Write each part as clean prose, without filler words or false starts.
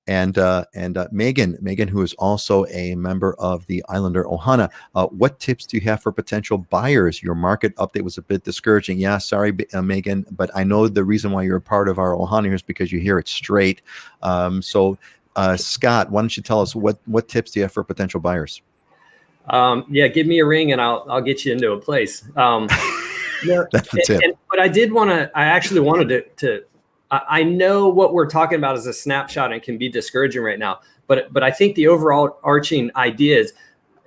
And Megan, who is also a member of the Islander Ohana. What tips do you have for potential buyers? Your market update was a bit discouraging. Yeah, sorry, Megan, but I know the reason why you're a part of our Ohana here is because you hear it straight. Scott, why don't you tell us what tips do you have for potential buyers? Yeah, give me a ring and I'll get you into a place. That's the tip. But I actually wanted to I know what we're talking about is a snapshot and can be discouraging right now, but I think the overall arching idea is,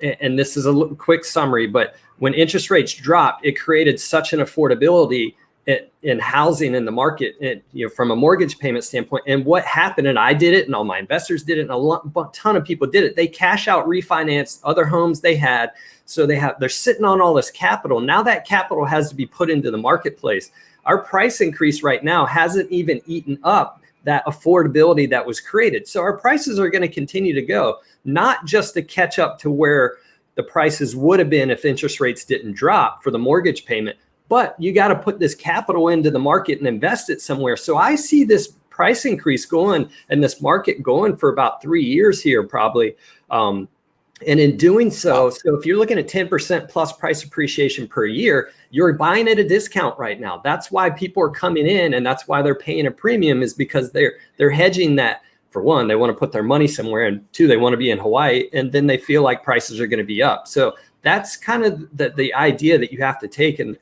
and this is a quick summary, but when interest rates dropped, it created such an affordability in housing in the market, from a mortgage payment standpoint. And what happened, and I did it, and all my investors did it, and a ton of people did it. They cash out, refinance other homes they had, so they're sitting on all this capital. Now that capital has to be put into the marketplace. Our price increase right now hasn't even eaten up that affordability that was created. So our prices are going to continue to go, not just to catch up to where the prices would have been if interest rates didn't drop for the mortgage payment, but you got to put this capital into the market and invest it somewhere. So I see this price increase going and this market going for about 3 years here, probably. And in doing so if you're looking at 10% plus price appreciation per year, you're buying at a discount right now. That's why people are coming in, and that's why they're paying a premium, is because they're hedging that. For one, they want to put their money somewhere, and two, they want to be in Hawaii, and then they feel like prices are going to be up. So that's kind of the idea that you have to take and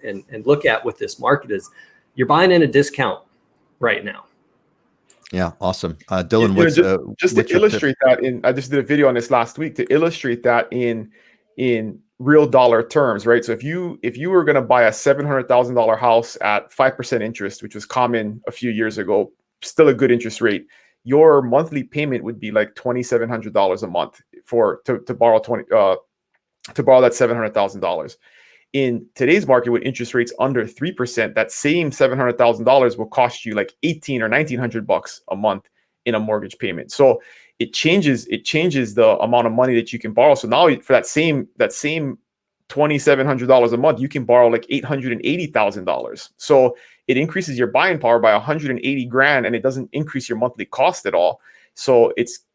look at with this market is you're buying in a discount right now. Yeah, awesome. Dylan, just to illustrate that, I just did a video on this last week to illustrate that in real dollar terms, right? So if you were going to buy a $700,000 house at 5% interest, which was common a few years ago, still a good interest rate, your monthly payment would be like $2,700 a month to borrow that $700,000. In today's market, with interest rates under 3%, that same $700,000 will cost you like $1,800 or $1,900 a month in a mortgage payment. So it changes the amount of money that you can borrow. So now for that same $2,700 a month, you can borrow like $880,000. So it increases your buying power by $180,000, and it doesn't increase your monthly cost at all. So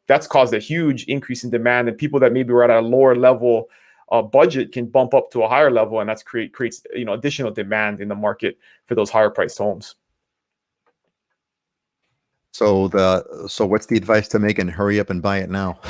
that's caused a huge increase in demand, and people that maybe were at a lower level budget can bump up to a higher level, and that's creates additional demand in the market for those higher priced homes. So what's the advice to Megan? Hurry up and buy it now.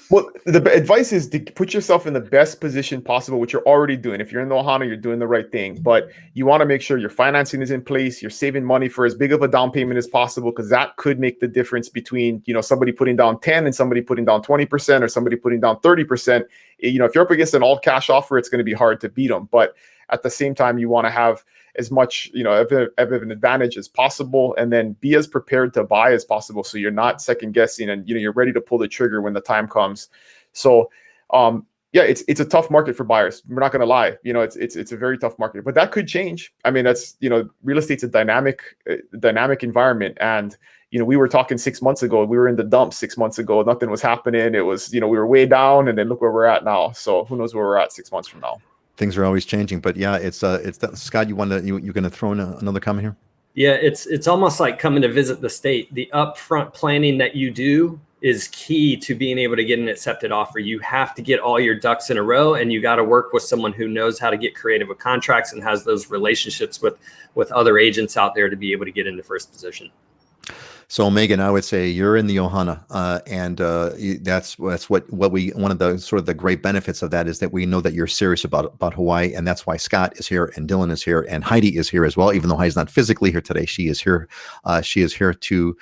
Well, the advice is to put yourself in the best position possible, which you're already doing. If you're in the Ohana, you're doing the right thing. But you want to make sure your financing is in place. You're saving money for as big of a down payment as possible, because that could make the difference between somebody putting down 10 and somebody putting down 20%, or somebody putting down 30%. If you're up against an all cash offer, it's going to be hard to beat them. But at the same time, you want to have as much of an advantage as possible, and then be as prepared to buy as possible, so you're not second guessing, and you're ready to pull the trigger when the time comes. So it's a tough market for buyers. We're not going to lie. It's a very tough market, but that could change. I mean, that's real estate's a dynamic environment, and we were talking 6 months ago. We were in the dumps 6 months ago. Nothing was happening. It was we were way down, and then look where we're at now. So who knows where we're at 6 months from now. Things are always changing, but yeah, it's Scott. You're going to throw in another comment here? Yeah, it's almost like coming to visit the state. The upfront planning that you do is key to being able to get an accepted offer. You have to get all your ducks in a row, and you got to work with someone who knows how to get creative with contracts and has those relationships with other agents out there to be able to get into first position. So Megan, I would say you're in the Ohana, and that's what we, one of the sort of the great benefits of that is that we know that you're serious about Hawaii, and that's why Scott is here and Dylan is here and Heidi is here as well. Even though Heidi's not physically here today, she is here. She is here to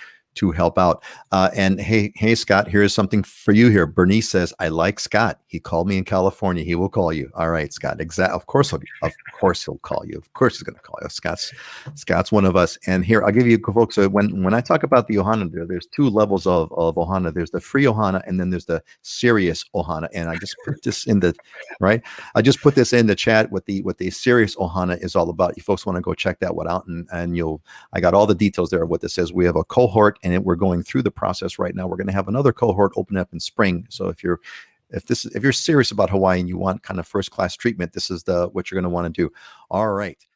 help out. And hey, Scott, here's something for you here. Bernice says, I like Scott. He called me in California. He will call you. All right, Scott. Of course he'll call you. Of course he's going to call you. Scott's one of us. And here, I'll give you folks. When I talk about the Ohana, there's two levels of Ohana. There's the free Ohana, and then there's the serious Ohana. And I just put this in I just put this in the chat what the serious Ohana is all about. You folks want to go check that one out, and I got all the details there of what this is. We have a cohort, and we're going through the process right now. We're going to have another cohort open up in spring. So if you're serious about Hawaii and you want kind of first class treatment, this is what you're going to want to do. All right.